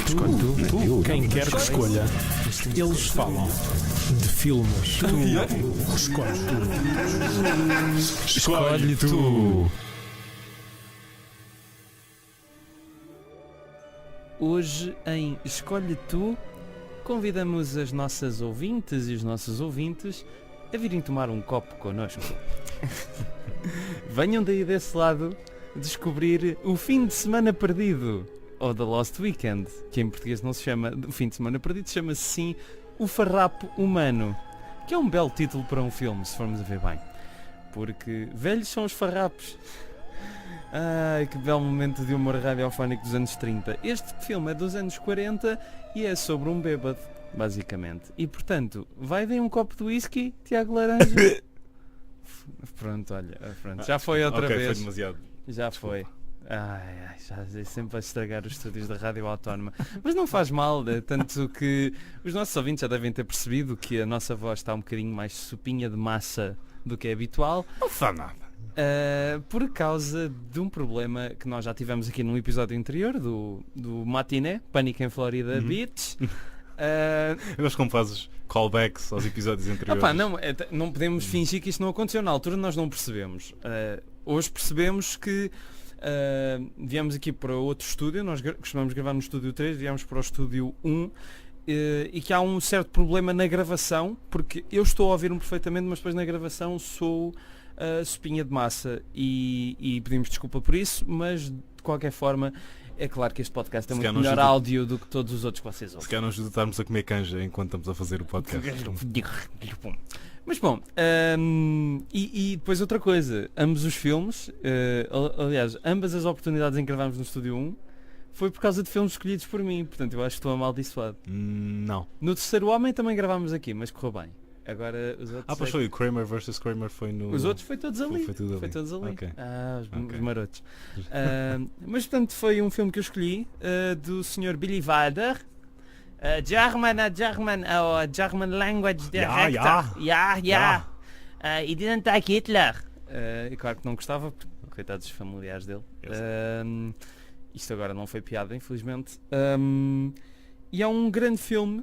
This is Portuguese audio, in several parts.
Tu. Quem quer que escolha, eles falam de filmes. Tu escolhes. Escolhe tu. Hoje em Escolhe Tu, convidamos as nossas ouvintes e os nossos ouvintes a virem tomar um copo connosco. Venham daí desse lado descobrir o fim de semana perdido, ou The Lost Weekend, que em português não se chama o fim de semana perdido, chama-se sim O Farrapo Humano, que é um belo título para um filme, se formos a ver bem. Porque velhos são os farrapos. Ai, que belo momento de humor radiofónico dos anos 30. Este filme é dos anos 40 e é sobre um bêbado, basicamente. E portanto, vai dar um copo de whisky, Tiago Laranja. Pronto, olha, pronto. Já foi outra vez. Foi demasiado. Já foi. Já sempre vai estragar os estúdios da Rádio Autónoma. Mas não faz mal, tanto que os nossos ouvintes já devem ter percebido que a nossa voz está um bocadinho mais sopinha de massa do que é habitual. Não faz nada. Por causa de um problema que nós já tivemos aqui num episódio anterior do Matiné, Pânico em Florida Beach. Eu gosto como fazes callbacks aos episódios anteriores. Não podemos fingir que isto não aconteceu. Na altura nós não percebemos. Hoje percebemos que viemos aqui para outro estúdio. Nós costumamos gravar no estúdio 3, viemos para o estúdio 1 e que há um certo problema na gravação, porque eu estou a ouvir-me perfeitamente, mas depois na gravação sou sopinha de massa e pedimos desculpa por isso, mas de qualquer forma é claro que este podcast é muito melhor áudio do que todos os outros que vocês ouvem. Se calhar não ajuda a estarmos a comer canja enquanto estamos a fazer o podcast. Mas bom, e depois outra coisa, ambos os filmes, aliás, ambas as oportunidades em que gravámos no Estúdio 1 foi por causa de filmes escolhidos por mim, portanto eu acho que estou amaldiçoado. Não. No Terceiro Homem também gravámos aqui, mas correu bem. Agora os outros. Pois foi, o Kramer vs. Kramer foi no. Os outros foi todos ali. Foi todos ali. Okay. Os marotos. Mas portanto foi um filme que eu escolhi do Sr. Billy Wilder. German language director. He didn't like Hitler. E claro que não gostava, porque, coitados dos familiares dele. Isto agora não foi piada, infelizmente. E é um grande filme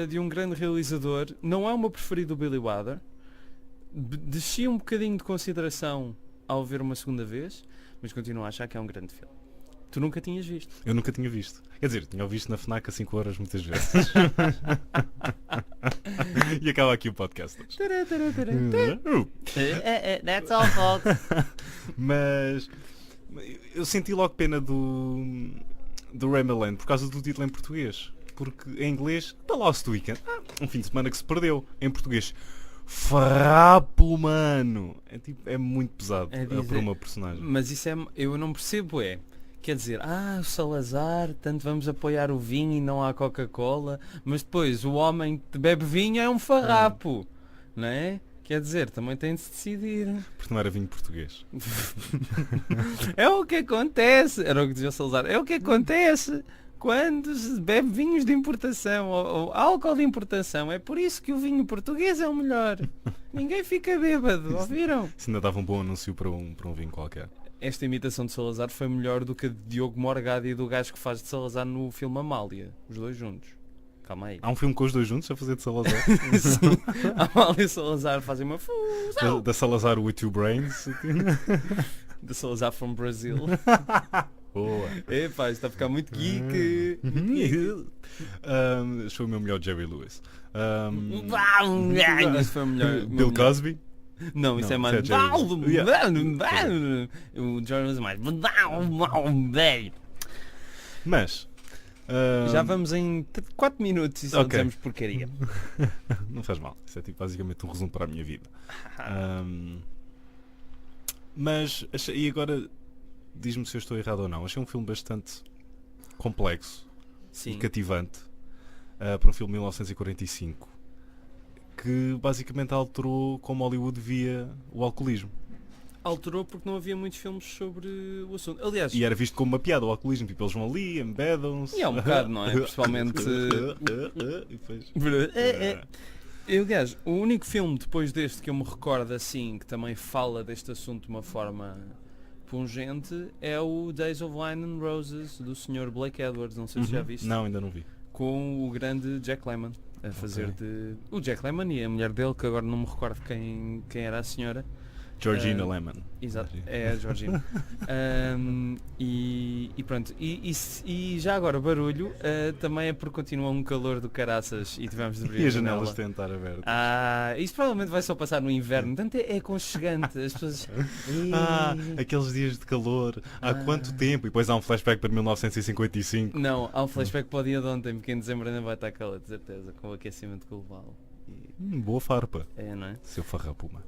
de um grande realizador. Não é o meu preferido, o Billy Wilder. Desci um bocadinho de consideração ao ver uma segunda vez, mas continuo a achar que é um grande filme. Tu nunca tinhas visto? Eu nunca tinha visto. Quer dizer, tinha visto na FNAC a 5 horas muitas vezes. E acaba aqui o podcast. That's all, folks. Mas eu senti logo pena do Remy Land por causa do título em português. Porque em inglês, The Lost Weekend, um fim de semana que se perdeu. Em português, Farrapo Humano. É muito pesado para uma personagem. Mas isso eu não percebo, quer dizer, o Salazar, tanto vamos apoiar o vinho e não há Coca-Cola, mas depois o homem que bebe vinho é um farrapo, não é? Quer dizer, também tem de se decidir. Porque não era vinho português. É o que acontece, era o que dizia o Salazar, é o que acontece quando se bebe vinhos de importação ou álcool de importação. É por isso que o vinho português é o melhor. Ninguém fica bêbado, ouviram? Isso ainda dava um bom anúncio para um vinho qualquer. Esta imitação de Salazar foi melhor do que a de Diogo Morgado e do gajo que faz de Salazar no filme Amália. Os dois juntos. Calma aí. Há um filme com os dois juntos a fazer de Salazar? Sim. Amália e Salazar fazem uma fusão. Da Salazar with two brains. Da Salazar from Brazil. Boa. Epá, está a ficar muito geek. Este foi o meu melhor Jerry Lewis. Esse foi o melhor. Bill Cosby. Não, isso é mais. O Jordan é mais. Mas já vamos em 4 minutos e só dizemos porcaria. Não faz mal. Isso é tipo basicamente um resumo para a minha vida. Mas e agora diz-me se eu estou errado ou não. Achei um filme bastante complexo. Sim. E cativante para um filme de 1945 que basicamente alterou como Hollywood via o alcoolismo. Alterou porque não havia muitos filmes sobre o assunto. Aliás, e era visto como uma piada o alcoolismo, tipo, eles vão ali, embedam-se. E é um bocado, não é? Principalmente. Aliás, o único filme depois deste que eu me recordo assim, que também fala deste assunto de uma forma pungente é o Days of Wine and Roses do Sr. Blake Edwards, não sei se já viste, Não, ainda não vi. com o grande Jack Lemmon a fazer de... O Jack Lemmon e a mulher dele, que agora não me recordo quem era a senhora. Georgina Lemmon. Exato, é a Georgina. E pronto, e já agora barulho, também é porque continua um calor do caraças e tivemos de abrir E a as janelas janela. tentar abertas. Isto provavelmente vai só passar no inverno, portanto é aconchegante. As pessoas. Aqueles dias de calor, há quanto tempo? E depois há um flashback para 1955. Não, há um flashback para o dia de ontem, porque em dezembro ainda vai estar calor, de certeza, com o aquecimento global. Boa farpa. É, não é? Seu farrapuma.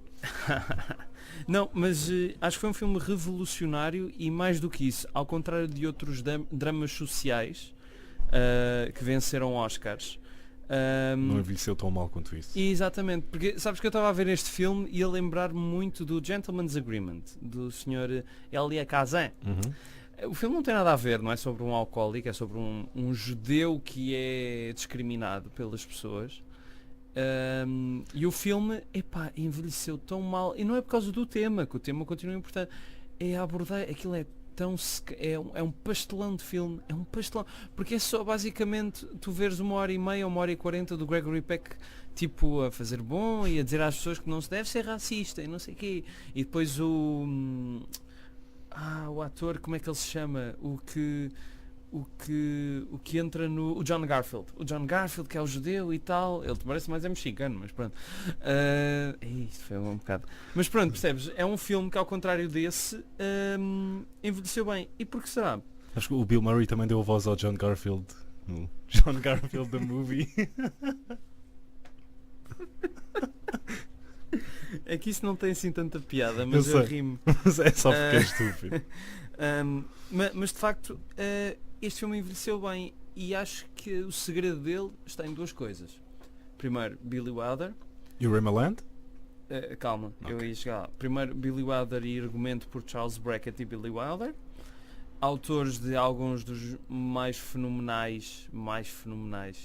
Não, mas acho que foi um filme revolucionário e mais do que isso, ao contrário de outros dramas sociais que venceram Oscars. Não envelheceu tão mal quanto isso. Exatamente, porque sabes que eu estava a ver este filme e a lembrar-me muito do Gentleman's Agreement, do Sr. Elia Kazan. O filme não tem nada a ver, não é sobre um alcoólico, é sobre um judeu que é discriminado pelas pessoas. E o filme, envelheceu tão mal, e não é por causa do tema, que o tema continua importante, é a abordar, aquilo é tão é um pastelão de filme, é um pastelão, porque é só basicamente tu veres 1h30 ou 1h40 do Gregory Peck tipo a fazer bom e a dizer às pessoas que não se deve ser racista e não sei o quê, e depois o ator, como é que ele se chama, o que entra no... O John Garfield, que é o judeu e tal, ele parece mais mexicano, mas pronto. Isto foi um bocado. Mas pronto, percebes? É um filme que, ao contrário desse, envelheceu bem. E por que será? Acho que o Bill Murray também deu a voz ao John Garfield no John Garfield the Movie. É que isso não tem assim tanta piada, mas Eu eu sei. rimo. Mas é só porque é estúpido. Mas de facto, este filme envelheceu bem e acho que o segredo dele está em duas coisas. Primeiro, Billy Wilder. E o Raymaland? Calma, eu ia chegar lá. Primeiro, Billy Wilder e argumento por Charles Brackett e Billy Wilder, autores de alguns dos mais fenomenais,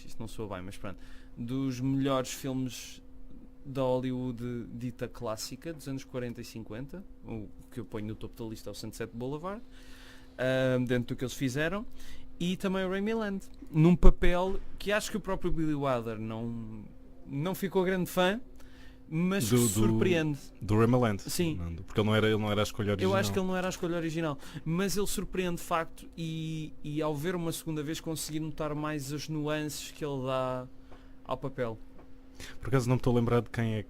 isto não soa bem, mas pronto, dos melhores filmes da Hollywood dita clássica dos anos 40 e 50, o que eu ponho no topo da lista é o Sunset Boulevard, dentro do que eles fizeram, e também o Rami Malek, num papel que acho que o próprio Billy Wilder não ficou grande fã, mas que surpreende. Do Raymaland? Sim. Porque ele não era a escolha original. Eu acho que ele não era a escolha original, mas ele surpreende de facto e ao ver uma segunda vez consegui notar mais as nuances que ele dá ao papel. Por acaso não me estou a lembrar de quem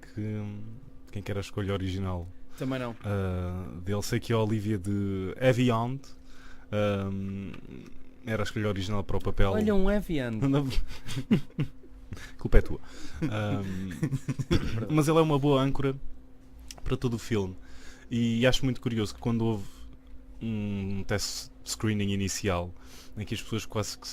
que era a escolha original. Também não. Dele sei que a Olivia de Evian era a escolha original para o papel. Olha, um Evian. Culpa é tua. Mas ele é uma boa âncora para todo o filme. E acho muito curioso que quando houve um test screening inicial em que as pessoas quase que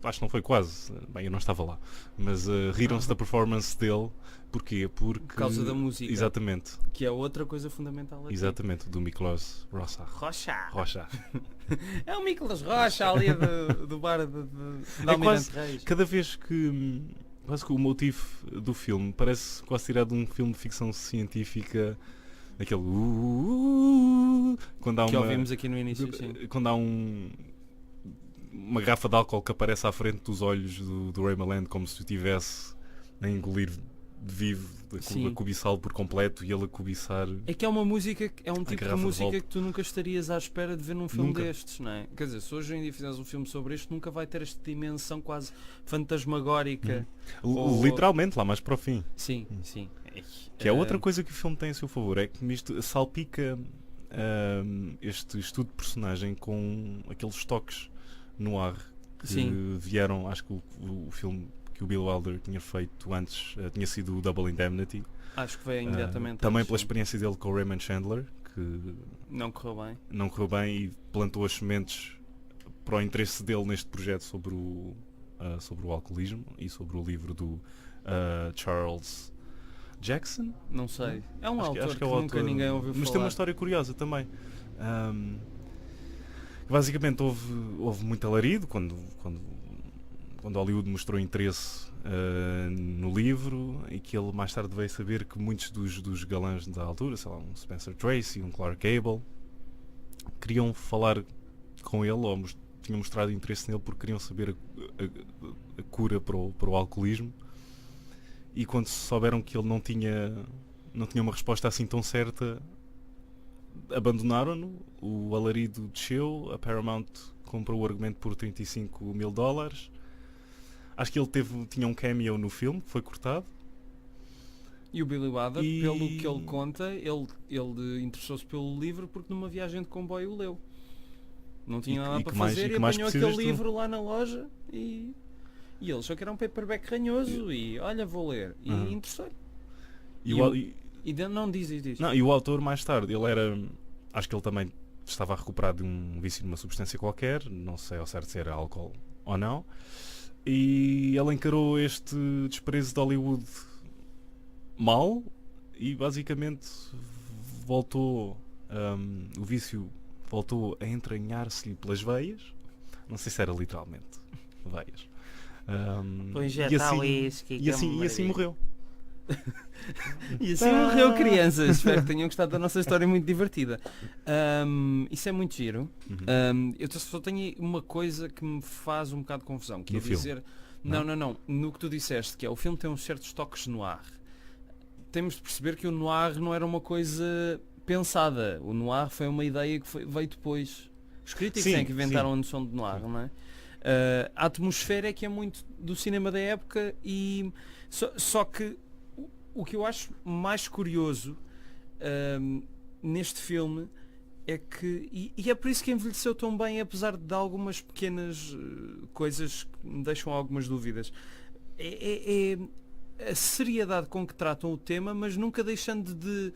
acho que não foi quase, bem, eu não estava lá, mas riram-se da performance dele. Porquê? Porque... Por causa da música. Exatamente. Que é outra coisa fundamental aqui. Exatamente, do Miklos Rocha. É o Miklos Rocha ali do bar de Almirante Reis. Cada vez que... Quase que o motivo do filme parece quase tirado de um filme de ficção científica, aquele quando há que ouvimos aqui no início, sim. Quando há uma garrafa de álcool que aparece à frente dos olhos do Raymaland, como se o tivesse a engolir vivo, a cobiçá-lo por completo e ele a cobiçar. É que é uma música, é um tipo de música de que tu nunca estarias à espera de ver num filme destes, não é? Quer dizer, se hoje em dia fizeres um filme sobre isto, nunca vai ter esta dimensão quase fantasmagórica. Literalmente, lá mais para o fim. Sim. Que é outra coisa que o filme tem a seu favor, é que isto salpica este estudo de personagem com aqueles toques no ar que vieram, acho que o filme que o Bill Wilder tinha feito antes tinha sido o Double Indemnity. Acho que veio imediatamente também antes, pela experiência dele com o Raymond Chandler, que não correu bem e plantou as sementes para o interesse dele neste projeto sobre o alcoolismo e sobre o livro do Charles Jackson? Não sei. É um autor acho que é o nunca ninguém ouviu falar. Mas tem uma história curiosa também. Basicamente houve muito alarido quando Hollywood mostrou interesse no livro e que ele mais tarde veio saber que muitos dos galãs da altura, sei lá, um Spencer Tracy, um Clark Gable, queriam falar com ele, ou tinham mostrado interesse nele porque queriam saber a cura para o alcoolismo, e quando souberam que ele não tinha uma resposta assim tão certa, abandonaram-no. O alarido desceu, a Paramount comprou o argumento por $35 mil. Acho que ele tinha um cameo no filme que foi cortado. E o Billy Wilder, pelo que ele conta, ele interessou-se pelo livro porque numa viagem de comboio o leu. Não tinha nada para fazer e apanhou aquele livro lá na loja e ele achou que era um paperback ranhoso e olha, vou ler. E interessou-lhe. Não diz. Não, e o autor mais tarde, ele era... Acho que ele também estava a recuperar de um vício de uma substância qualquer, não sei ao certo se era álcool ou não, e ele encarou este desprezo de Hollywood mal e basicamente voltou, o vício voltou a entranhar-se-lhe pelas veias, não sei se era literalmente veias, e assim morreu. E assim morreu, crianças. Espero que tenham gostado da nossa história, muito divertida. Isso é muito giro. Eu só tenho uma coisa que me faz um bocado de confusão, que é dizer... Não. No que tu disseste, que é o filme tem uns certos toques noir. Temos de perceber que o noir não era uma coisa pensada. O noir foi uma ideia que veio depois. Os críticos têm que inventaram a noção de noir, não é? A atmosfera é que é muito do cinema da época e... Só que o que eu acho mais curioso neste filme é que, e é por isso que envelheceu tão bem, apesar de algumas pequenas coisas que me deixam algumas dúvidas, é a seriedade com que tratam o tema, mas nunca deixando de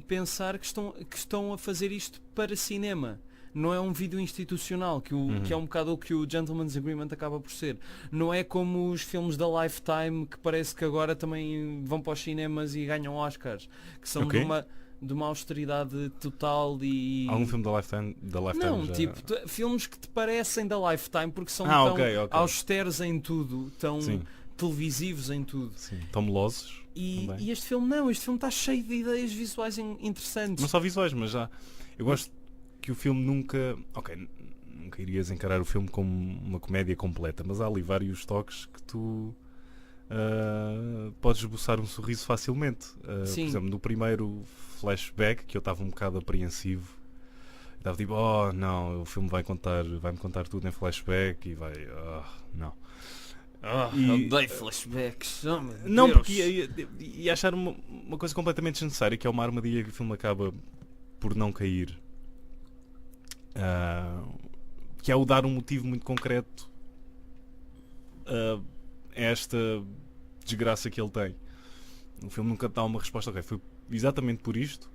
pensar que estão a fazer isto para cinema. Não é um vídeo institucional, que é um bocado o que o Gentleman's Agreement acaba por ser. Não é como os filmes da Lifetime, que parece que agora também vão para os cinemas e ganham Oscars, que são de uma austeridade total e... Algum filme da Lifetime não, já... tipo, filmes que te parecem da Lifetime porque são tão austeros em tudo, tão televisivos em tudo. Sim, tão melosos. E este filme não, este filme está cheio de ideias visuais interessantes. Não só visuais, mas já... Eu gosto que o filme nunca irias encarar o filme como uma comédia completa, mas há ali vários toques que tu podes esboçar um sorriso facilmente. Por exemplo, no primeiro flashback, que eu estava um bocado apreensivo, estava tipo, oh não, o filme vai-me contar tudo em flashback e vai, não. Odeio flashbacks. Não, porque ia achar uma coisa completamente desnecessária, que é uma armadilha que o filme acaba por não cair. Que é o dar um motivo muito concreto a esta desgraça que ele tem. O filme nunca dá uma resposta. Foi exatamente por isto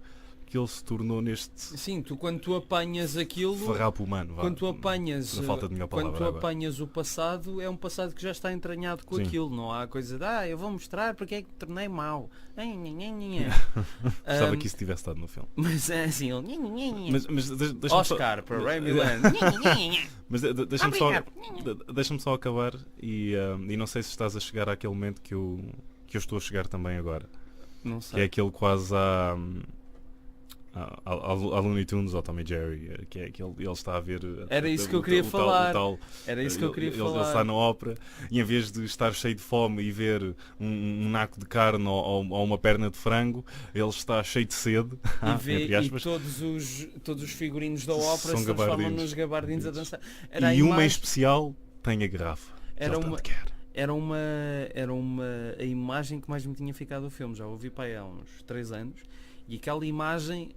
que ele se tornou neste... Sim, quando tu apanhas aquilo... farrapo humano. Quando tu apanhas... Na falta de melhor palavra quando tu apanhas o passado, é um passado que já está entranhado com aquilo. Não há coisa de, eu vou mostrar porque é que me tornei mau. Gostava que isso tivesse estado no filme. Mas é assim, mas Oscar para Remy Land. Mas deixa-me só acabar e não sei se estás a chegar àquele momento que eu estou a chegar também agora. Não sei. Que é aquele quase a Looney Tunes ou Tommy Jerry, que é que ele está a ver. Era isso que eu queria falar. Era isso que eu queria falar. Ele está na ópera e em vez de estar cheio de fome e ver um naco de carne ou uma perna de frango, ele está cheio de sede. E todos os figurinos da ópera se transformam nos gabardinos a dançar. Uma em especial tem a garrafa. Era a imagem que mais me tinha ficado do filme. Já ouvi para aí há uns 3 anos e aquela imagem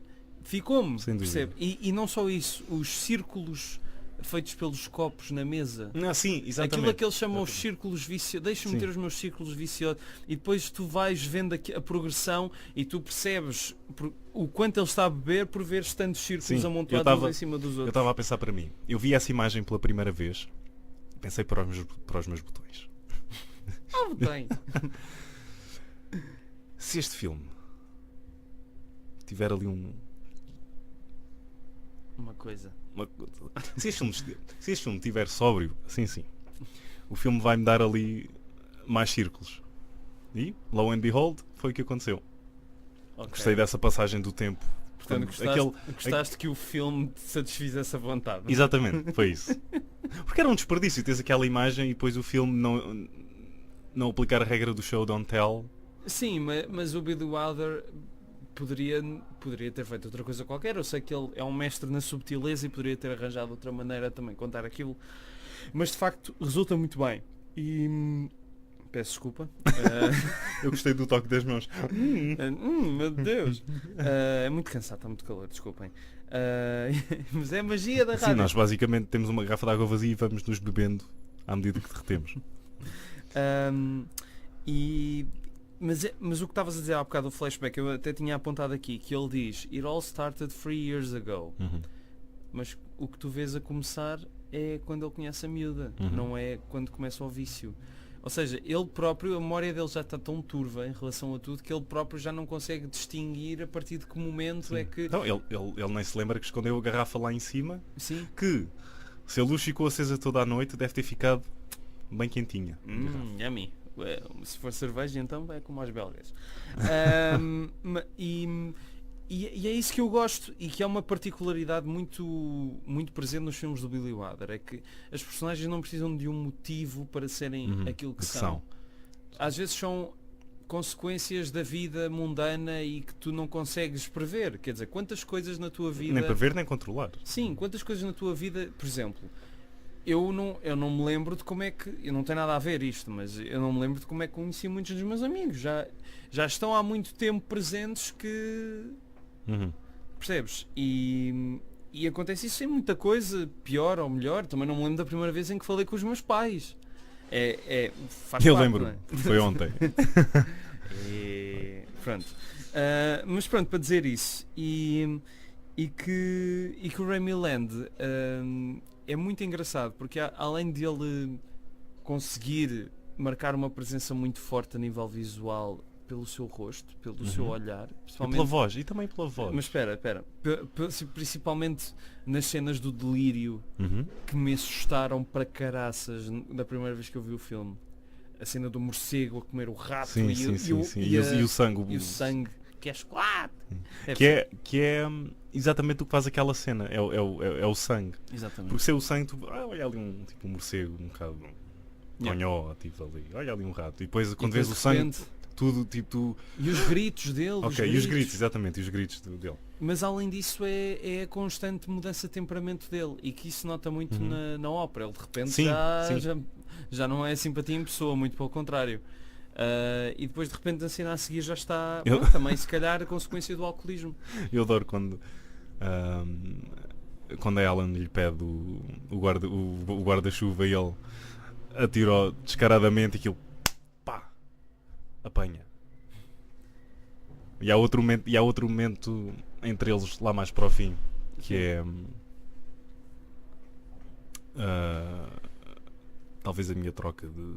ficou-me, percebe? E não só isso, os círculos feitos pelos copos na mesa. Sim, exatamente. Aquilo que eles chamam os círculos viciosos. Deixa-me ter os meus círculos viciosos. E depois tu vais vendo a progressão e tu percebes o quanto ele está a beber por ver tantos círculos amontoados em cima dos outros. Eu estava a pensar para mim. Eu vi essa imagem pela primeira vez. Pensei para os meus botões. Botões. Se este filme tiver ali uma coisa. Se este filme estiver sóbrio, sim, o filme vai-me dar ali mais círculos. E, lo and behold, foi o que aconteceu. Gostei dessa passagem do tempo Portanto, gostaste que o filme te satisfizesse a vontade. Exatamente, foi isso. Porque era um desperdício, tens aquela imagem e depois o filme não aplicar a regra do show don't tell. Sim, mas o Billy Wilder poderia ter feito outra coisa qualquer. Eu sei que ele é um mestre na subtileza e poderia ter arranjado outra maneira também de contar aquilo. Mas de facto resulta muito bem. E peço desculpa. Eu gostei do toque das mãos. Meu Deus. É muito cansado, está muito calor, desculpem. Mas é a magia da rádio. Sim, nós basicamente temos uma garrafa de água vazia e vamos nos bebendo à medida que derretemos. Mas o que estavas a dizer há bocado do flashback, eu até tinha apontado aqui, que ele diz It all started 3 years ago. Mas o que tu vês a começar é quando ele conhece a miúda, não é quando começa o vício. Ou seja, ele próprio, a memória dele já está tão turva em relação a tudo que ele próprio já não consegue distinguir a partir de que momento é que... Então, ele nem se lembra que escondeu a garrafa lá em cima. Sim. Que, se a luz ficou acesa toda a noite, deve ter ficado bem quentinha. Yummy. Se for cerveja, então é como aos belgas. E é isso que eu gosto e que é uma particularidade muito, muito presente nos filmes do Billy Wilder, é que as personagens não precisam de um motivo para serem aquilo que são. Às vezes são consequências da vida mundana e que tu não consegues prever. Quer dizer, quantas coisas na tua vida... Nem prever nem controlar. Sim, quantas coisas na tua vida, por exemplo... Eu não me lembro de como é que... Eu não tenho nada a ver isto, mas eu não me lembro de como é que conheci muitos dos meus amigos. Já estão há muito tempo presentes que... Percebes? E acontece isso em muita coisa, pior ou melhor. Também não me lembro da primeira vez em que falei com os meus pais. Faz eu parte, lembro, não é? foi ontem. Pronto. Mas pronto, para dizer isso. E que o Rami Land... é muito engraçado porque além de ele conseguir marcar uma presença muito forte a nível visual pelo seu rosto, pelo seu olhar, principalmente... E pela voz, e também pela voz. Mas espera, principalmente nas cenas do delírio que me assustaram para caraças da primeira vez que eu vi o filme. A cena do morcego a comer o rato sim. E o sangue. E o sangue que é chocolate. Que é exatamente o que faz aquela cena, é o sangue. Exatamente. Porque se é o sangue, tu, olha ali um morcego, um bocado tonhó, tipo ali, olha ali um rato. E depois quando vês o sangue, tudo tipo... E os gritos dele. E os gritos, exatamente, os gritos dele. Mas além disso é a constante mudança de temperamento dele e que isso nota muito na ópera. Ele de repente já não é simpatia em pessoa, muito pelo contrário. E depois de repente a cena a seguir já está também se calhar a consequência do alcoolismo. Eu adoro quando a Ellen lhe pede o guarda-chuva e ele atirou descaradamente aquilo, pá, apanha. E há outro momento entre eles lá mais para o fim que é talvez a minha troca de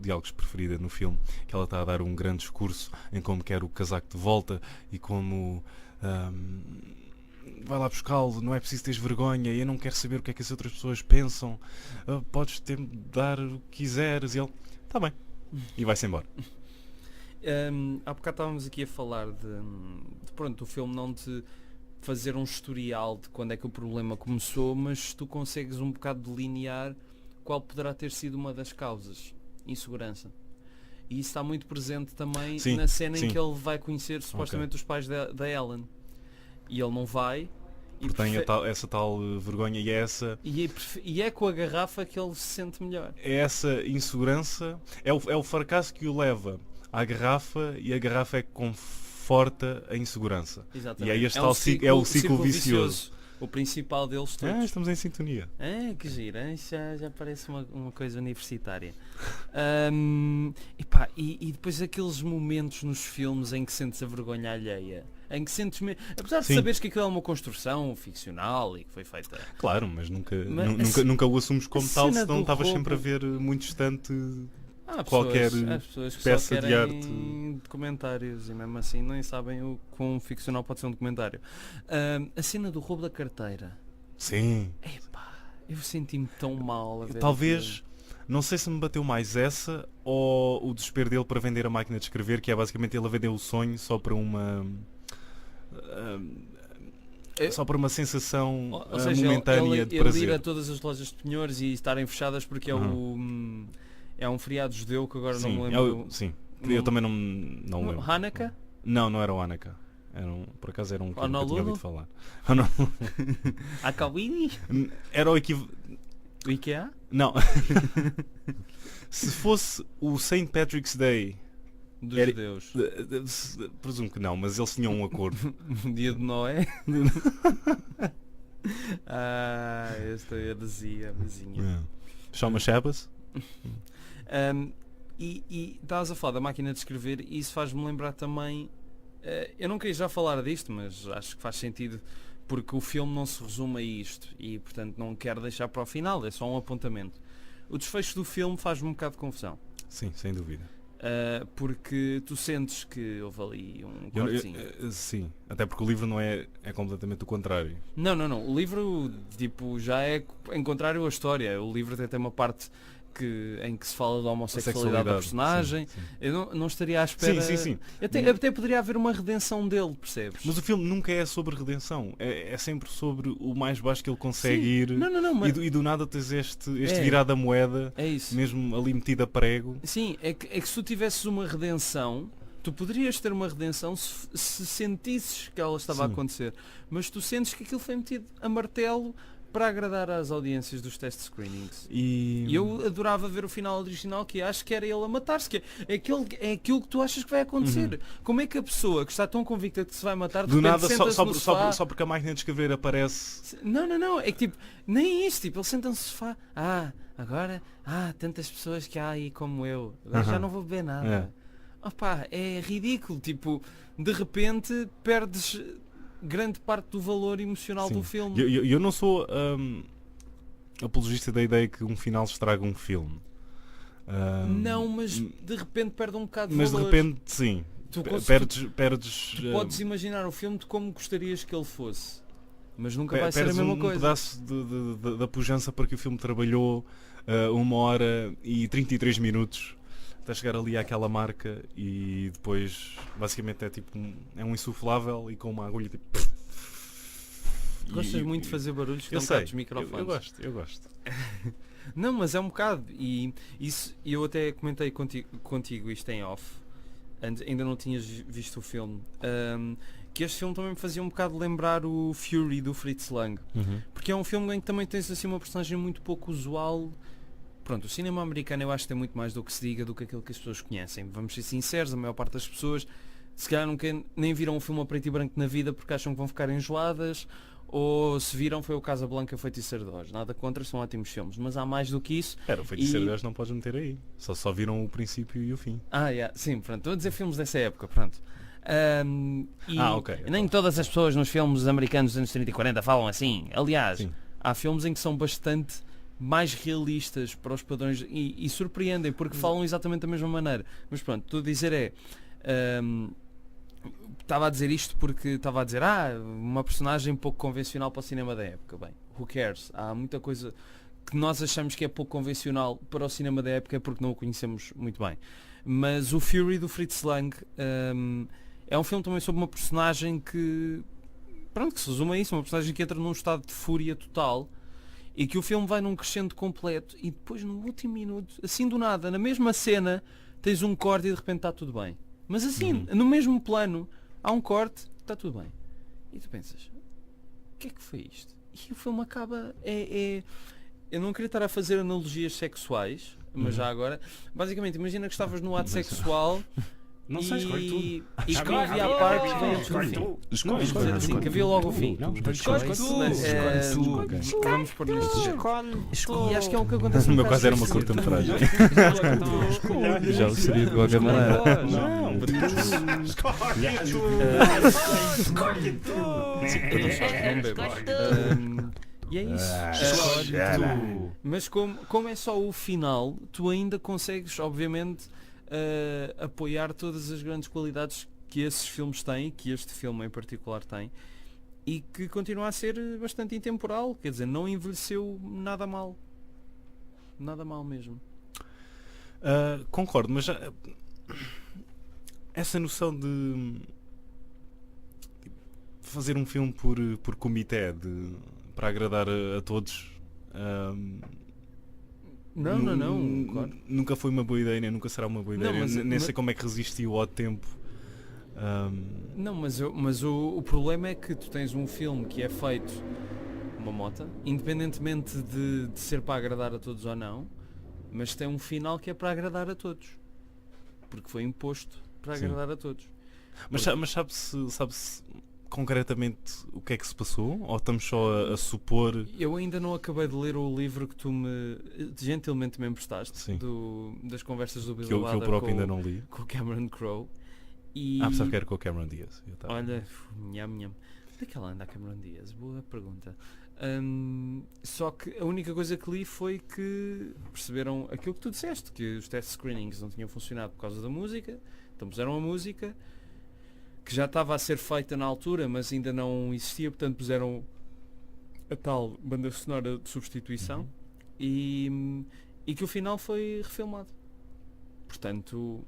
diálogos preferida no filme, que ela está a dar um grande discurso em como quer o casaco de volta e como vai lá buscá-lo, não é preciso teres vergonha, eu não quero saber o que é que as outras pessoas pensam, podes dar o que quiseres, e ele, está bem, e vai-se embora. Há bocado estávamos aqui a falar de pronto, o filme não te fazer um historial de quando é que o problema começou, mas tu consegues um bocado delinear qual poderá ter sido uma das causas. Insegurança. E isso está muito presente também na cena em que ele vai conhecer supostamente os pais da Ellen. E ele não vai. Porque tem essa tal vergonha e essa... E é com a garrafa que ele se sente melhor. É essa insegurança, é o fracasso que o leva à garrafa e a garrafa é que conforta a insegurança. Exatamente. E aí é o ciclo vicioso. O principal deles todos. Estamos em sintonia. Que giro, já parece uma coisa universitária. E depois aqueles momentos nos filmes em que sentes a vergonha alheia. Em que sentes apesar de saberes que aquilo é uma construção ficcional e que foi feita. Claro, mas nunca o assumes como tal, senão estavas sempre a ver muito distante qualquer pessoas que peça só de arte. Documentários e mesmo assim nem sabem o quão ficcional pode ser um documentário. A cena do roubo da carteira. Sim. Eu senti-me tão mal a ver. Talvez, não sei se me bateu mais essa ou o desespero dele para vender a máquina de escrever, que é basicamente ele a vender o sonho só para uma só por uma sensação Ou seja, momentânea de ele prazer. ir a todas as lojas de penhores e estarem fechadas porque é um feriado judeu que agora não me lembro. Sim, eu também não lembro. Hanukkah? Não era o Hanukkah. Por acaso era um que eu nunca tinha ouvido falar. Hakawini? Era o equivalente. O IKEA? Não. Se fosse o St. Patrick's Day Dos judeus. Presumo que não, mas eles tinham um acordo. Dia de Noé? Esta é a vizinha. Chama Shabbos? E estavas a falar da máquina de escrever e isso faz-me lembrar também, eu não queria já falar disto, mas acho que faz sentido porque o filme não se resume a isto e portanto não quero deixar para o final, é só um apontamento. O desfecho do filme faz-me um bocado de confusão. Sim, sem dúvida. Porque tu sentes que houve ali um cortezinho. Sim, até porque o livro não é completamente o contrário. Não. O livro tipo, já é em contrário à história. O livro até tem uma parte em que se fala da homossexualidade da personagem. Sim. Eu não estaria à espera. Sim. Até poderia haver uma redenção dele, percebes? Mas o filme nunca é sobre redenção. É sempre sobre o mais baixo que ele consegue ir. Não, mas... e do nada tens este virar da moeda, é isso. mesmo ali metido a prego. Sim, é que se tu tivesses uma redenção, tu poderias ter uma redenção se sentisses que ela estava a acontecer. Mas tu sentes que aquilo foi metido a martelo para agradar às audiências dos test screenings. E eu adorava ver o final original, que acho que era ele a matar-se, que é aquilo que tu achas que vai acontecer. Como é que a pessoa que está tão convicta que se vai matar do nada só porque a máquina de escrever aparece. Não, é que tipo, nem isso, tipo, ele senta no sofá, agora, tantas pessoas que há aí como eu, agora já não vou beber nada. É ridículo, tipo, de repente perdes grande parte do valor emocional do filme. Eu não sou apologista da ideia que um final estraga um filme. Não, mas de repente perde um bocado de mas valor. Mas de repente, sim. Perdes... Tu podes imaginar o filme de como gostarias que ele fosse. Mas nunca vai ser a mesma coisa. Um pedaço da pujança para que o filme trabalhou 1h e 33 minutos até chegar ali àquela marca e depois basicamente é tipo é um insuflável e com uma agulha tipo... Gostas muito de fazer barulhos com os microfones. Eu gosto. Não, mas é um bocado e isso eu até comentei contigo isto em off, ainda não tinhas visto o filme, que este filme também me fazia um bocado lembrar o Fury do Fritz Lang, porque é um filme em que também tens assim uma personagem muito pouco usual. Pronto, o cinema americano eu acho que tem muito mais do que se diga do que aquilo que as pessoas conhecem. Vamos ser sinceros, a maior parte das pessoas se calhar nem viram um filme a preto e branco na vida porque acham que vão ficar enjoadas, ou se viram foi o Casablanca, Feiticeiro de Oz. Nada contra, são ótimos filmes, mas há mais do que isso. O Feiticeiro de Oz não podes meter aí, só viram o princípio e o fim. Sim, pronto, estou a dizer filmes dessa época, pronto. Ok. Nem todas as pessoas nos filmes americanos dos anos 30 e 40 falam assim. Aliás, sim, há filmes em que são bastante mais realistas para os padrões e surpreendem porque falam exatamente da mesma maneira. Mas pronto, estou a dizer estava a dizer isto porque estava a dizer uma personagem pouco convencional para o cinema da época. Bem, who cares? Há muita coisa que nós achamos que é pouco convencional para o cinema da época porque não o conhecemos muito bem. Mas o Fury do Fritz Lang é um filme também sobre uma personagem que se resume a isso, uma personagem que entra num estado de fúria total e que o filme vai num crescendo completo e depois no último minuto, assim do nada, na mesma cena, tens um corte e de repente está tudo bem. Mas assim, no mesmo plano, há um corte, está tudo bem. E tu pensas, o que é que foi isto? E o filme acaba... Eu não queria estar a fazer analogias sexuais, mas já agora, basicamente, imagina que estavas no ato sexual... Não sei, escolhe tudo. E que havia a parte que vem antes do fim. Escolhe, que havia logo o fim. Escolhe tu. Vamos por nisto. E acho que é o que acontece no meu caso era uma curta-metragem. Já o seria de qualquer maneira. Não, escolhe tu. E é isso. Mas como é só o final, tu ainda consegues, obviamente, apoiar todas as grandes qualidades que esses filmes têm, que este filme em particular tem, e que continua a ser bastante intemporal, quer dizer, não envelheceu nada mal. Nada mal mesmo. Concordo, mas essa noção de fazer um filme por comitê para agradar a todos. Não, claro. Nunca foi uma boa ideia, nem nunca será uma boa ideia. Não, Nem sei como é que resistiu ao tempo. Não, mas o problema é que tu tens um filme que é feito uma mota, independentemente de ser para agradar a todos ou não, mas tem um final que é para agradar a todos. Porque foi imposto para Sim. agradar a todos. Mas sabe-se concretamente o que é que se passou? Ou estamos só a supor? Eu ainda não acabei de ler o livro que tu me gentilmente me emprestaste, Sim. das conversas do Bill Que eu Wilder próprio com, ainda não li. com o Cameron Crowe. E... Pensava que era com o Cameron Diaz. Olha, nham. Onde é que ela anda, a Cameron Diaz? Boa pergunta. Só que a única coisa que li foi que perceberam aquilo que tu disseste, que os test screenings não tinham funcionado por causa da música, então puseram a música que já estava a ser feita na altura, mas ainda não existia, portanto puseram a tal banda sonora de substituição e que o final foi refilmado. Portanto,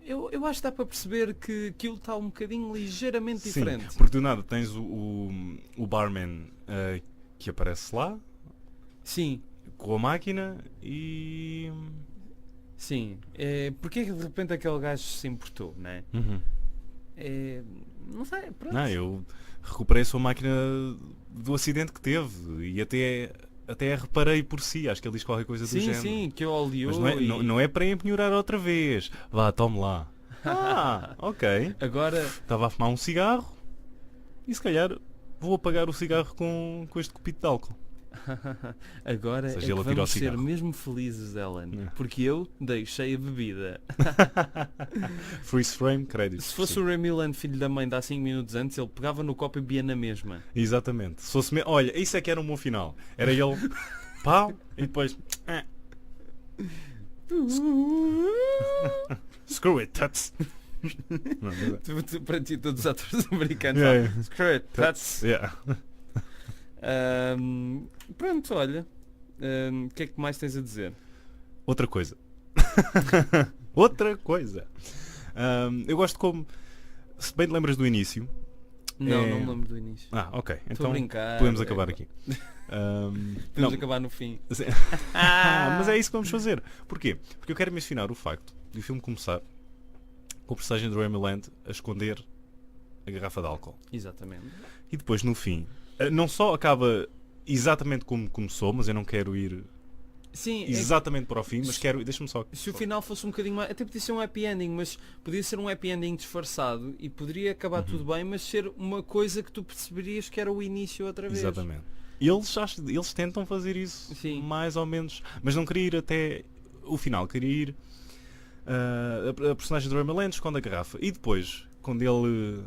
eu acho que dá para perceber que aquilo está um bocadinho ligeiramente Sim, diferente. porque do nada tens o barman que aparece lá Sim, com a máquina e... sim. Porque é que de repente aquele gajo se importou, não é? Não sei, pronto. Não, eu recuperei a sua máquina do acidente que teve e até a reparei por si. Acho que ele diz qualquer coisa do Sim, género. sim, que eu oleou Mas não é para empenhorar outra vez. Vá, tome lá. Ok. Agora, Estava a fumar um cigarro e se calhar vou apagar o cigarro com este copito de álcool. agora Ou é seja, que ele atira o vamos ser cigarro. mesmo felizes, Ellen. É. Porque eu deixei a bebida. Freeze frame, crédito. Se fosse Sim. o Remy Land, filho da mãe, de há 5 minutos antes, ele pegava no copo e bebia na mesma. Exatamente. Se fosse olha, isso é que era um bom final. Era ele pau e depois screw it, tuts. Não, Para ti, todos os atores americanos. Yeah. Screw it, that's... yeah. Pronto, olha. O que é que mais tens a dizer? Outra coisa. Outra coisa. Eu gosto como. Se bem te lembras do início. Não me lembro do início. Ok. Estou a Então brincar. podemos acabar aqui. Podemos acabar no fim. Mas é isso que vamos fazer. Porquê? Porque eu quero mencionar o facto de o filme começar com o personagem do Remy Land a esconder a garrafa de álcool. Exatamente. E depois no fim, não só acaba exatamente como começou, mas eu não quero ir Sim, exatamente para o fim, mas quero. Deixa-me só. se o final fosse um bocadinho mais... Até podia ser um happy ending, mas podia ser um happy ending disfarçado e poderia acabar tudo bem, mas ser uma coisa que tu perceberias que era o início outra vez. Exatamente. Eles tentam fazer isso, Sim. mais ou menos, mas não queria ir até o final, queria ir a personagem do Remy Land esconde a garrafa e depois, quando ele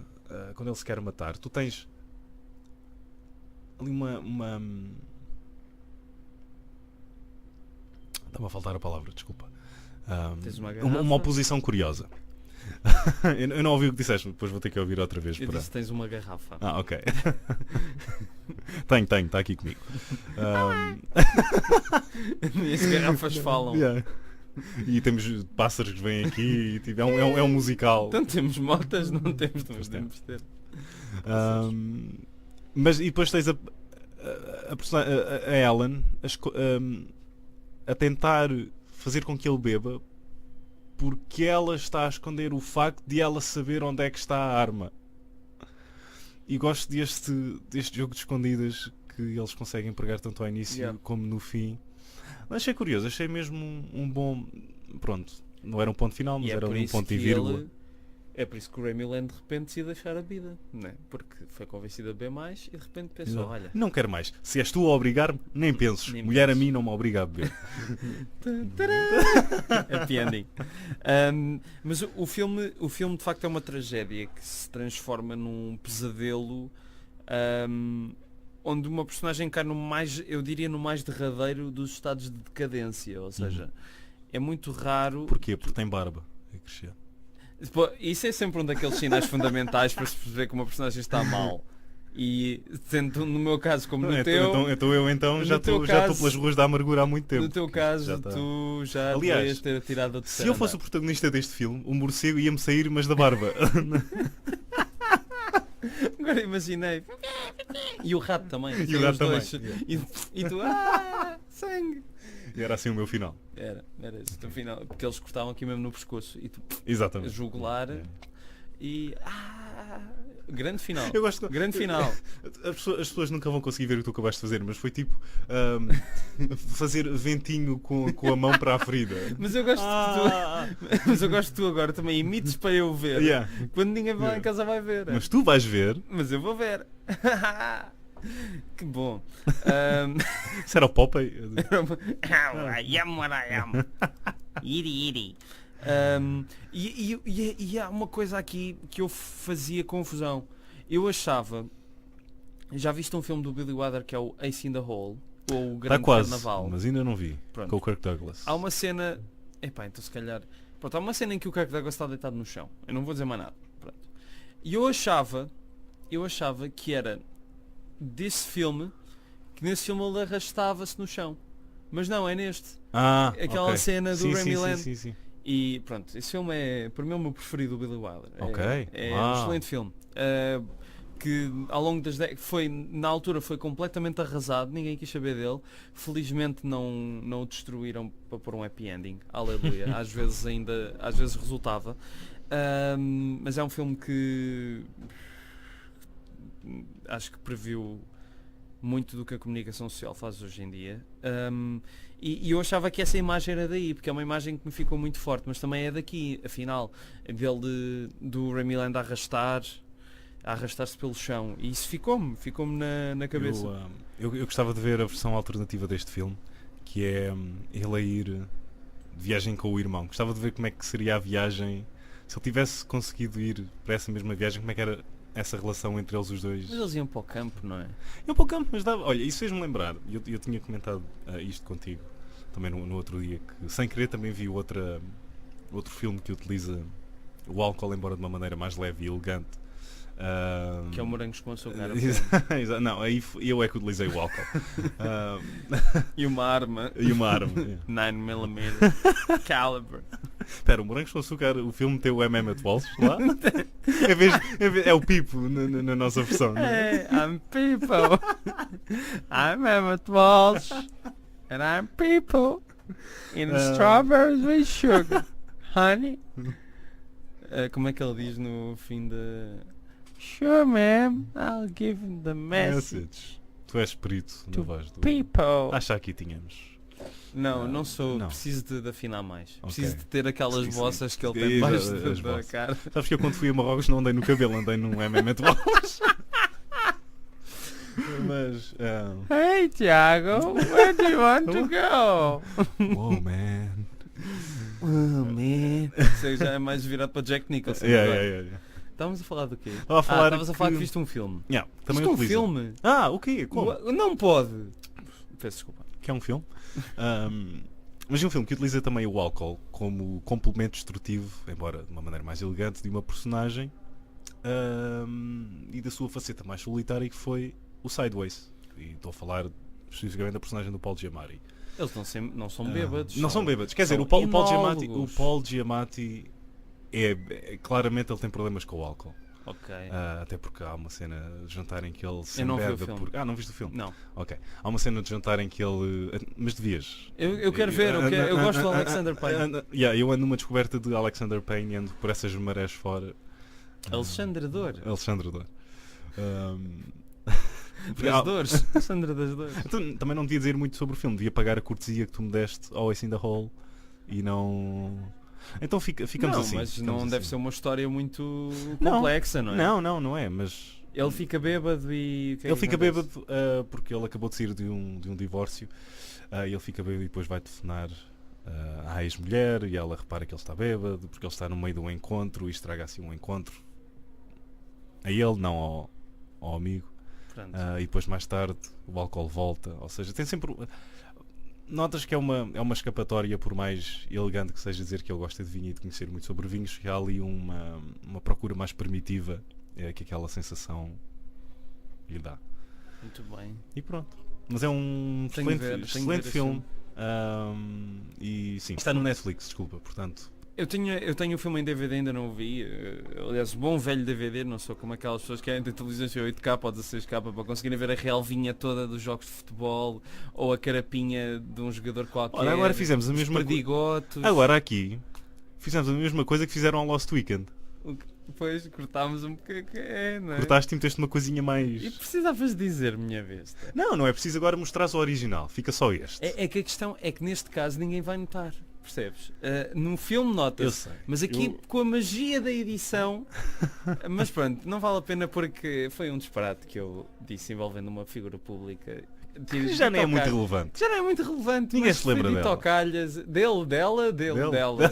se quer matar, tu tens ali uma está-me a faltar a palavra, desculpa. Tens uma garrafa? Uma oposição curiosa. eu não ouvi o que disseste, depois vou ter que ouvir outra vez. Eu disse tens uma garrafa. Ok. Tenho, está aqui comigo. E as garrafas falam. Yeah. E temos pássaros que vêm aqui e tipo, é um musical. Então temos motas, não temos, Pois podemos ter. Mas e depois tens a Ellen a tentar fazer com que ele beba porque ela está a esconder o facto de ela saber onde é que está a arma. E gosto deste jogo de escondidas que eles conseguem pregar tanto ao início como no fim. Mas achei curioso, achei mesmo um bom... Pronto, não era um ponto final, mas era um ponto e vírgula. É por isso que o Remy Land de repente decidiu deixar a vida, não é? Porque foi convencido a beber mais e de repente pensou, olha... Não quero mais. Se és tu a obrigar-me, nem penses. Nem Mulher penses. a mim não me obriga a beber. Happy ending. Mas o filme de facto é uma tragédia que se transforma num pesadelo onde uma personagem cai no mais, eu diria, no mais derradeiro dos estados de decadência, ou seja, é muito raro... Porquê? Porque tem barba a crescer. Pô, isso é sempre um daqueles sinais fundamentais para se perceber que uma personagem está mal. E tanto no meu caso como no teu... Então eu já estou pelas ruas da amargura há muito tempo. No teu caso, Já tá. tu já Aliás, deverias ter tirado a Se eu fosse o protagonista deste filme, o morcego ia-me sair, mas da barba. agora imaginei. E o rato também. E o Sim, rato os dois. também. E tu, sangue. E era assim o meu final. Era esse no final. Porque eles cortavam aqui mesmo no pescoço. E tu, Exatamente. jugular. É. E. Grande final. Eu gosto. Grande final. As pessoas nunca vão conseguir ver o que tu acabaste de fazer, mas foi tipo fazer ventinho com a mão para a ferida. Mas eu gosto que tu. Mas eu gosto que tu agora também imites para eu ver. Yeah. Quando ninguém vai lá em Yeah. casa vai ver. Mas tu vais ver. Mas eu vou ver. Que bom. Isso era o Popeye. I am what I am. Iri. E há uma coisa aqui que eu fazia confusão. Eu achava. Já viste um filme do Billy Wilder que é o Ace in the Hole? Ou o Está Grande quase, Carnaval? mas ainda não vi. Pronto. Com o Kirk Douglas. Há uma cena. Epá, então se calhar. Pronto, há uma cena em que o Kirk Douglas está deitado no chão. Eu não vou dizer mais nada. Pronto. E eu achava que era desse filme, que nesse filme ele arrastava-se no chão. Mas não, é neste. Aquela ok. cena do Sim, Remy sim, Land. sim. E pronto, esse filme é, para mim, é o meu preferido do Billy Wilder. Ok. É um Uau. excelente filme. Que ao longo das décadas, na altura foi completamente arrasado, ninguém quis saber dele. Felizmente não o destruíram para pôr um happy ending. Aleluia. às vezes resultava. Mas é um filme que acho que previu muito do que a comunicação social faz hoje em dia. E eu achava que essa imagem era daí, porque é uma imagem que me ficou muito forte, mas também é daqui, afinal, do Remy Land a arrastar-se pelo chão. E isso ficou-me na cabeça. Eu gostava de ver a versão alternativa deste filme, que é ele a ir de viagem com o irmão. Gostava de ver como é que seria a viagem, se ele tivesse conseguido ir para essa mesma viagem, como é que era essa relação entre eles os dois. Mas eles iam para o campo, não é? É um pouco campo, mas dava. Olha, isso fez-me lembrar. Eu tinha comentado isto contigo também no outro dia, que sem querer também vi outro filme que utiliza o álcool, embora de uma maneira mais leve e elegante. Que é o Morangos com Açúcar. Não, aí eu é que utilizei o álcool. E uma arma. E uma arma. 9mm caliber. Espera, o Morangos com Açúcar, o filme tem o Emmett Walsh lá? É o Pipo na nossa versão. Não é? Hey, I'm people. I'm Emmett Walsh. And I'm people. In strawberries with sugar. Honey. Como é que ele diz no fim da... Sure, ma'am. I'll give him the message. Tu és perito na voz do... People. Acho que aqui tínhamos. Não sou. Não. Preciso de afinar mais. Ok. Preciso de ter aquelas Sim, sim. bossas que ele tem Sim, debaixo as da bossas. cara. Sabes que eu quando fui a Marrocos não andei no cabelo, andei num Emmett Walsh. Mas... Hey, Tiago, where do you want to go? Whoa, man. Oh, man. Isso já é mais virado para Jack Nicholson. Yeah. Estávamos a falar do quê? Estava a falar Estavas a falar que viste um filme. Yeah, também Viste um utiliza. filme? O quê? Como? Não pode. Peço desculpa. Que é um filme. Mas é um filme que utiliza também o álcool como complemento destrutivo, embora de uma maneira mais elegante, de uma personagem e da sua faceta mais solitária, que foi o Sideways. E estou a falar especificamente da personagem do Paul Giamatti. Eles não são bêbados. Não são bêbados. Quer dizer, são o Paul Giamatti, enólogos. claramente ele tem problemas com o álcool. Ok. Até porque há uma cena de jantar em que ele se Eu não vi o embeda filme. não viste o filme? Não. Ok. Há uma cena de jantar em que ele... Mas devias. Eu quero ver, eu gosto do Alexander Payne. Eu ando numa descoberta de Alexander Payne e ando por essas marés fora. Alexandre Dor. Alexandre Dor. Das Dores. Alexandre das Dores. Então, também não devia dizer muito sobre o filme. Devia pagar a cortesia que tu me deste ao Ace in the Hole e não... Então ficamos não, assim. mas não ficamos deve assim. ser uma história muito Não. complexa, não é? Não é, mas... Ele fica bêbado e... o que é Ele que fica acontece? bêbado porque ele acabou de sair de um divórcio. E ele fica bêbado e depois vai telefonar à ex-mulher e ela repara que ele está bêbado porque ele está no meio de um encontro e estraga assim um encontro a ele, não ao amigo. Pronto. E depois mais tarde o álcool volta. Ou seja, tem sempre... Notas que é uma escapatória, por mais elegante que seja dizer que ele gosta de vinho e de conhecer muito sobre vinhos, que há ali uma procura mais primitiva que aquela sensação lhe dá. Muito bem. E pronto. Mas é um Tenho excelente de ver esse filme. E sim, está no Netflix, desculpa, portanto. Eu tenho o filme em DVD, ainda não o vi. Aliás, bom velho DVD, não sou como aquelas pessoas que querem ter televisões em 8K ou 16K para conseguirem ver a relvinha toda dos jogos de futebol ou a carapinha de um jogador qualquer. Olha, agora fizemos a mesma coisa. Perdigotos. Agora aqui fizemos a mesma coisa que fizeram ao Lost Weekend. Depois cortámos um bocadinho, não é? Cortaste e meteste uma coisinha mais... E precisavas dizer, minha vez. Não é preciso agora mostrar o original. Fica só este. É que a questão é que neste caso ninguém vai notar. Percebes? No filme Eu nota-se. sei. Mas aqui Eu- com a magia da edição. Mas pronto, não vale a pena porque foi um disparate que eu disse envolvendo uma figura pública. Já nem é muito Dito ao relevante. calhas. Já não é muito relevante. Ninguém mas se lembra foi dito dela. ao calhas. Dele, dela. Dele.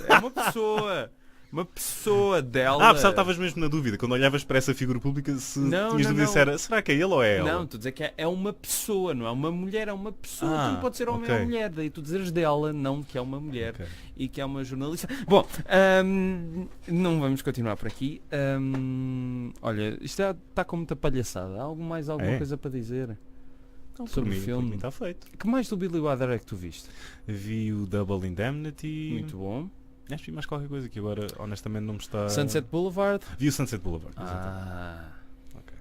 É uma pessoa. Uma pessoa dela. Pessoal, estavas mesmo na dúvida. Quando olhavas para essa figura pública, se Não, tinhas não, dúvida não. se era, será que é ele ou é ela? Não, tu dizer que é uma pessoa, não é uma mulher, é uma pessoa. Ah, Tu não pode ser homem ok. ou mulher. Daí tu dizeres dela, não que é uma mulher. Ok. E que é uma jornalista. Bom, não vamos continuar por aqui. Olha, isto está com muita palhaçada. Há alguma É? coisa para dizer? Então, Sobre o filme. está feito. Que mais do Billy Wilder é que tu viste? Vi o Double Indemnity. Muito bom. Acho que vi mais qualquer coisa que agora honestamente não me está... Sunset Boulevard. Vi o Sunset Boulevard. exatamente. Ah. Ok.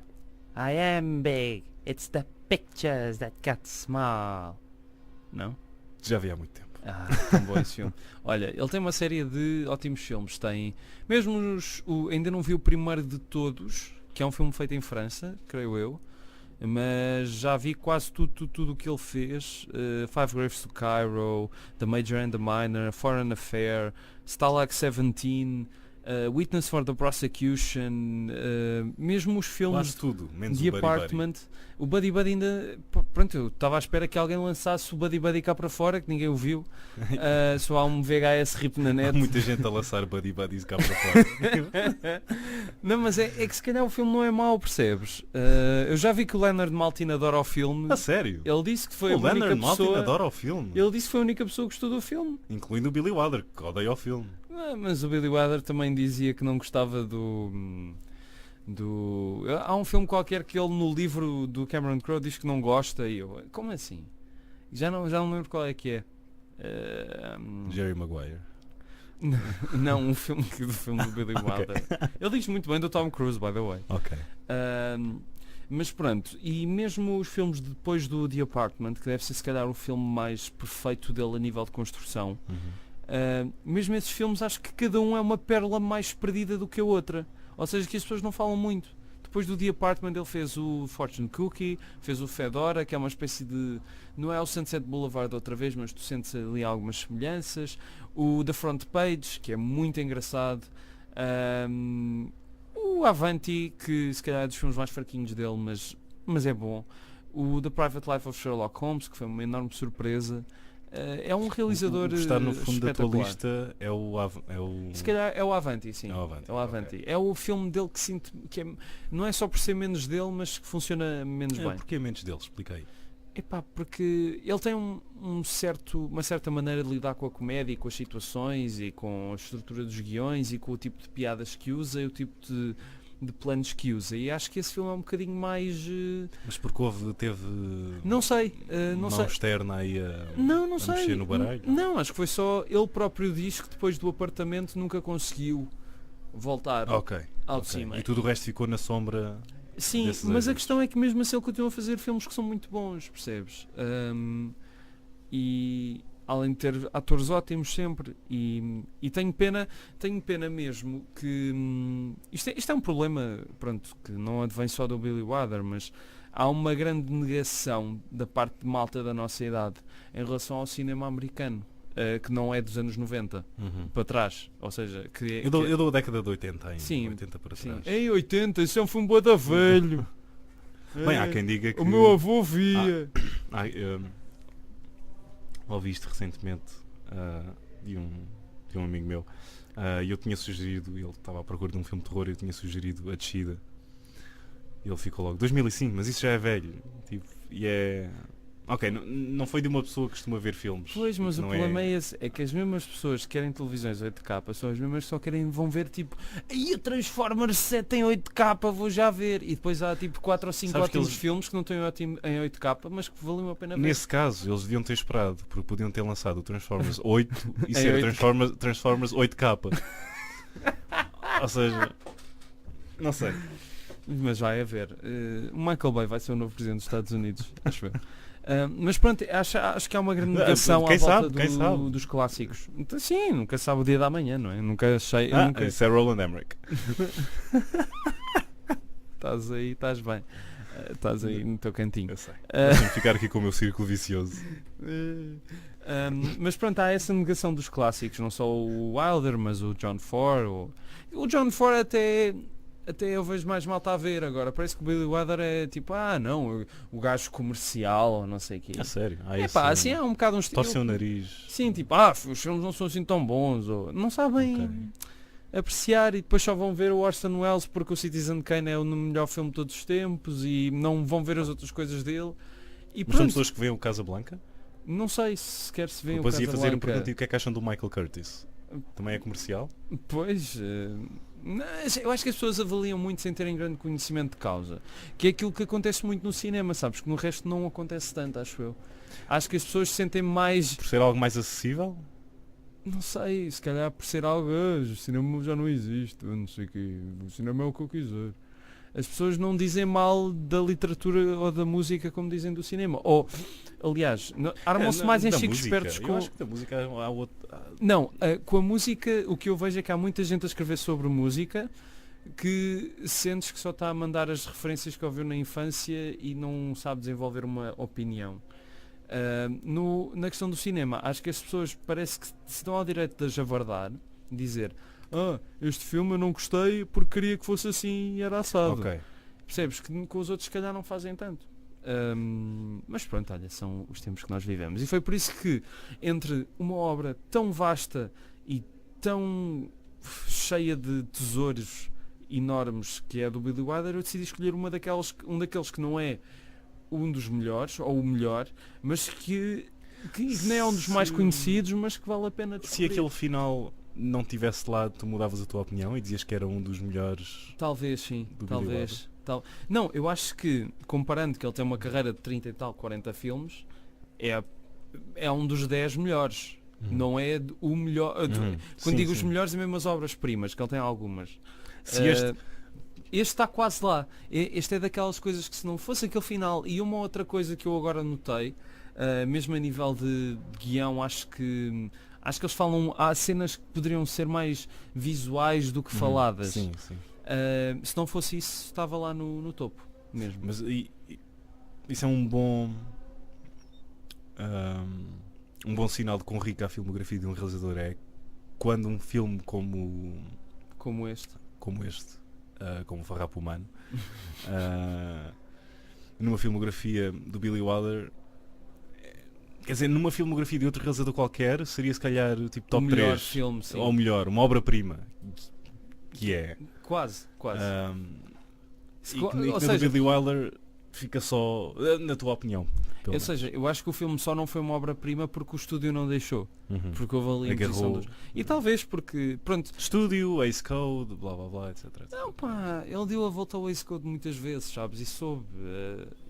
I am big. It's the pictures that got small. Não? Já vi há muito tempo. Tão bom esse filme. Olha, ele tem uma série de ótimos filmes. Tem mesmo ainda não vi o primeiro de todos, que é um filme feito em França, creio eu. Mas já vi quase tudo o que ele fez. Five Graves to Cairo, The Major and the Minor, Foreign Affair, Stalag 17, Witness for the Prosecution, mesmo os filmes Quase tudo, menos The o Buddy Buddy. Apartment. O Buddy Buddy ainda... Pronto, eu estava à espera que alguém lançasse o Buddy Buddy cá para fora, que ninguém o viu. Só há um VHS rip na Há net. muita gente a lançar Buddy Buddies cá para fora. Não, mas é que se calhar o filme não é mau, percebes? Eu já vi que o Leonard Maltin adora o filme. A sério? Ele disse que foi O a única Leonard Maltin pessoa... adora o filme. Ele disse que foi a única pessoa que gostou do filme. Incluindo o Billy Wilder, que odeia o filme. Mas o Billy Wilder também dizia que não gostava Há um filme qualquer que ele no livro do Cameron Crowe diz que não gosta e eu... Como assim? Já não lembro qual é que é. Jerry Maguire. Não, do filme do Billy Wilder. Ele diz muito bem do Tom Cruise, by the way. Ok. Mas pronto, e mesmo os filmes depois do The Apartment, que deve ser se calhar o filme mais perfeito dele a nível de construção, mesmo esses filmes acho que cada um é uma pérola mais perdida do que a outra. Ou seja, que as pessoas não falam muito. Depois do The Apartment ele fez o Fortune Cookie, fez o Fedora, que é uma espécie de... Não é o Sunset Boulevard outra vez, mas tu sentes ali algumas semelhanças. O The Front Page, que é muito engraçado. O Avanti, que se calhar é dos filmes mais fraquinhos dele, mas é bom. O The Private Life of Sherlock Holmes, que foi uma enorme surpresa. É um realizador O que está no fundo da tua espetacular. lista é o... Se calhar é o Avanti, sim. É o Avanti, É o Avanti. É o filme dele que sinto que não é só por ser menos dele, mas que funciona menos bem. Porquê menos dele? Explica aí. Epá, porque ele tem uma certa maneira de lidar com a comédia e com as situações e com a estrutura dos guiões e com o tipo de piadas que usa e o tipo de planos que usa. E acho que esse filme é um bocadinho mais... Mas porque teve Não sei. Não mão sei. externa aí Não a sei. mexer no baralho? Não, acho que foi só ele próprio diz que depois do Apartamento nunca conseguiu voltar Ok. ao de ok. cima. E tudo o resto ficou na sombra. Sim, desses mas a erros. questão é que mesmo assim ele continua a fazer filmes que são muito bons, percebes? E além de ter atores ótimos sempre, e tenho pena mesmo que isto é um problema, pronto, que não advém só do Billy Wilder, mas há uma grande negação da parte de malta da nossa idade em relação ao cinema americano, que não é dos anos 90 para trás, ou seja, Eu dou a década de 80 ainda. Sim, 80 para sim. trás. Em 80, isso é um filme bué da velho. Bem, há quem diga que... O meu avô via. Ouvi isto recentemente de um amigo meu, e eu tinha sugerido, ele estava à procura de um filme de terror e eu tinha sugerido A Descida, e ele ficou logo 2005, mas isso já é velho, tipo, e é Ok, não foi de uma pessoa que costuma ver filmes. Pois, mas o Não problema é esse, é que as mesmas pessoas que querem televisões 8K são as mesmas que só vão ver tipo, aí o Transformers 7 em 8K, vou já ver. E depois há tipo 4 ou 5 Sabes que ótimos eles- filmes que não estão em 8K, mas que valiam a pena ver. Nesse caso, eles deviam ter esperado, porque podiam ter lançado o Transformers 8 e Em ser 8K. Transformers 8K. Ou seja, não sei. Mas vai haver. O Michael Bay vai ser o novo presidente dos Estados Unidos, acho eu. Mas pronto, acho que há uma grande negação à Quem volta sabe, quem sabe? dos clássicos. Então, sim, nunca sabe o dia da manhã, não é? Nunca achei. Nunca... Isso é Roland Emmerich. Estás aí, estás bem. Estás aí no teu cantinho. Eu sei. Ah, Deixa-me ficar aqui com o meu círculo vicioso. mas pronto, há essa negação dos clássicos, não só o Wilder, mas o John Ford. O John Ford até eu vejo mais malta a ver agora. Parece que o Billy Wilder é tipo, não, o gajo comercial ou não sei o quê. A sério? É pá, assim é um bocado um estilo. Torce o nariz. Sim, tipo, os filmes não são assim tão bons, ou não sabem Ok. apreciar e depois só vão ver o Orson Welles porque o Citizen Kane é o melhor filme de todos os tempos e não vão ver as outras coisas dele. E Mas são pronto, pessoas que veem o Casablanca? não sei se sequer se vê o Depois ia fazer a Casablanca. pergunta: e o que é que acham do Michael Curtis? Também é comercial? Pois, eu acho que as pessoas avaliam muito sem terem grande conhecimento de causa. Que é aquilo que acontece muito no cinema, sabes? Que no resto não acontece tanto, acho eu. Acho que as pessoas sentem mais, Por ser algo mais acessível? não sei, se calhar por ser algo, o cinema já não existe, eu não sei o quê, o cinema é o que eu quiser. As pessoas não dizem mal da literatura ou da música como dizem do cinema. Ou, aliás, armam-se mais em Da chicos música. espertos Eu com... acho que da música há outro. Não, com a música, o que eu vejo é que há muita gente a escrever sobre música que sentes que só está a mandar as referências que ouviu na infância e não sabe desenvolver uma opinião. Na questão do cinema, acho que as pessoas parece que se dão ao direito de javardar, dizer este filme eu não gostei porque queria que fosse assim e era assado. Ok. Percebes que com os outros se calhar não fazem tanto. Mas pronto, olha, são os tempos que nós vivemos. E foi por isso que entre uma obra tão vasta e tão cheia de tesouros enormes que é a do Billy Wilder, eu decidi escolher um daqueles que não é um dos melhores, ou o melhor, mas que nem é um dos mais conhecidos, mas que vale a pena Se descobrir. aquele final não tivesse lá, tu mudavas a tua opinião e dizias que era um dos melhores. Talvez sim, do Billy talvez. Não, eu acho que, comparando que ele tem uma carreira de 30 e tal, 40 filmes, é um dos 10 melhores. Não é o melhor. Quando digo os melhores, é mesmo as obras-primas, que ele tem algumas. Se este- Este está quase lá. Este é daquelas coisas que se não fosse aquele final e uma outra coisa que eu agora notei, mesmo a nível de guião, acho que eles falam, há cenas que poderiam ser mais visuais do que faladas. Sim, sim. Se não fosse isso, estava lá no topo mesmo. Mas isso é um bom sinal de quão rica a filmografia de um realizador é quando um filme Como este. como Farrapo Humano, numa filmografia do Billy Wilder, quer dizer, numa filmografia de outro realizador qualquer, seria se calhar tipo top O melhor 3 filme, sim. ou melhor, uma obra-prima, que é Quase. e Ou que no seja, Billy Wilder fica só, na tua opinião, pelo ou seja, eu acho que o filme só não foi uma obra-prima porque o estúdio não deixou. menos. Porque houve ali a imposição Agarrou dos... E talvez porque, pronto, estúdio, Ace Code, blá blá blá, etc. não pá, ele deu a volta ao Ace Code muitas vezes, sabes, e soube.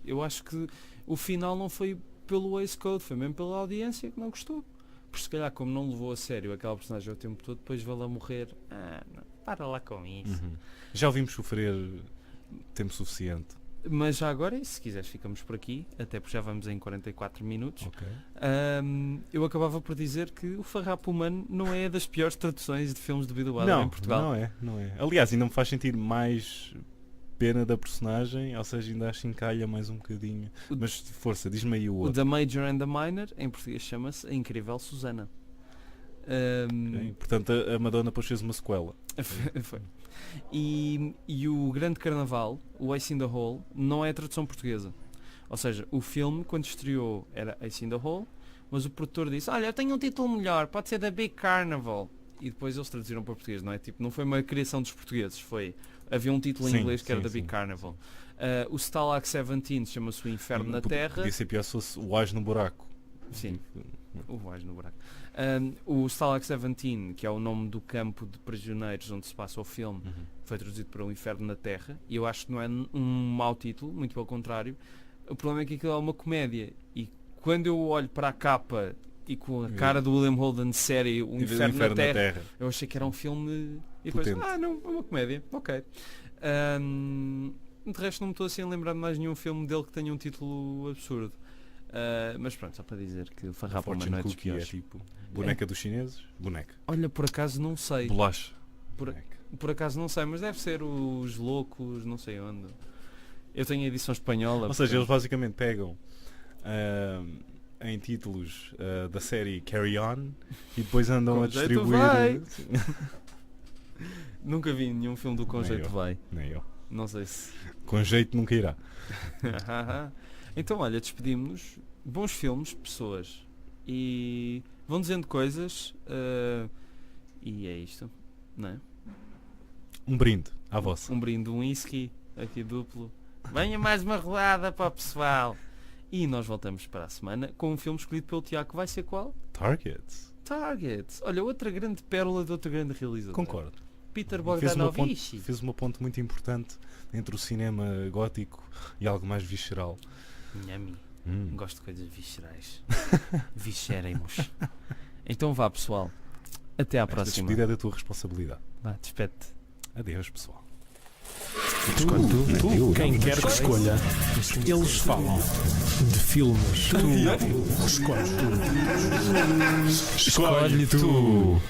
Eu acho que o final não foi pelo Ace Code, foi mesmo pela audiência que não gostou. Porque se calhar como não levou a sério aquela personagem o tempo todo, depois vê-la a morrer. Não, para lá com isso. Já ouvimos sofrer tempo suficiente. Mas já agora, e se quiseres ficamos por aqui, até porque já vamos em 44 minutos. Ok. Eu acabava por dizer que o Farrapo Humano não é das piores traduções de filmes de Billy Wilder em Portugal. Não é. Aliás, ainda me faz sentir mais pena da personagem, ou seja, ainda acho que encalha mais um bocadinho. Mas força, diz-me aí o O outro. The Major and the Minor, em português chama-se A Incrível Susana. Ok? Portanto, a Madonna depois fez uma sequela. Foi. E o Grande Carnaval, o Ace in the Hole, não é a tradução portuguesa. Ou seja, o filme, quando estreou, era Ace in the Hole, mas o produtor disse, olha, eu tenho um título melhor, pode ser The Big Carnival. E depois eles traduziram para português, não é? Tipo, não foi uma criação dos portugueses, havia um título em Sim, inglês que era sim, The Big sim. Carnival. O Stalag 17 chama-se O Inferno na Terra. Podia ser pior se fosse o Ás no Buraco. Sim, o Vais no Buraco. O Stalag 17, que é o nome do campo de prisioneiros onde se passa o filme, foi traduzido para O Inferno na Terra, e eu acho que não é um mau título, muito pelo contrário. O problema é que aquilo é uma comédia, e quando eu olho para a capa e com a cara do William Holden de série O Inferno na Terra, eu achei que era um filme e depois, não, é uma comédia, ok. De resto não me estou assim a lembrar de mais nenhum filme dele que tenha um título absurdo. Mas pronto, só para dizer que o Farrapo uma noite dos piores. É tipo boneca dos chineses? Boneca. Olha, por acaso não sei. Bolacha. Por acaso não sei, mas deve ser os loucos, não sei onde. Eu tenho a edição espanhola. Ou seja, eles basicamente pegam em títulos da série Carry On e depois andam a distribuir. Nunca vi nenhum filme do Com Jeito Vai. Nem eu. Não sei se. Com jeito nunca irá. Então, olha, despedimos-nos. Bons filmes, pessoas. E vão dizendo coisas. E é isto, não é? Um brinde à vossa. Um brinde, um whisky, aqui duplo. Venha mais uma rodada para o pessoal. E nós voltamos para a semana com um filme escolhido pelo Tiago. Vai ser qual? Targets. Olha, outra grande pérola de outro grande realizador. Concordo. Peter Bogdanovich. Fez uma ponte muito importante entre o cinema gótico e algo mais visceral. Nhami. Gosto de coisas viscerais. Viscerem-nos. Então vá, pessoal. Até à próxima. Esta despedida é da tua responsabilidade. Vá, despede-te. Adeus, pessoal. Quem quer que escolha, eles falam de filmes. Tu escolhe tu.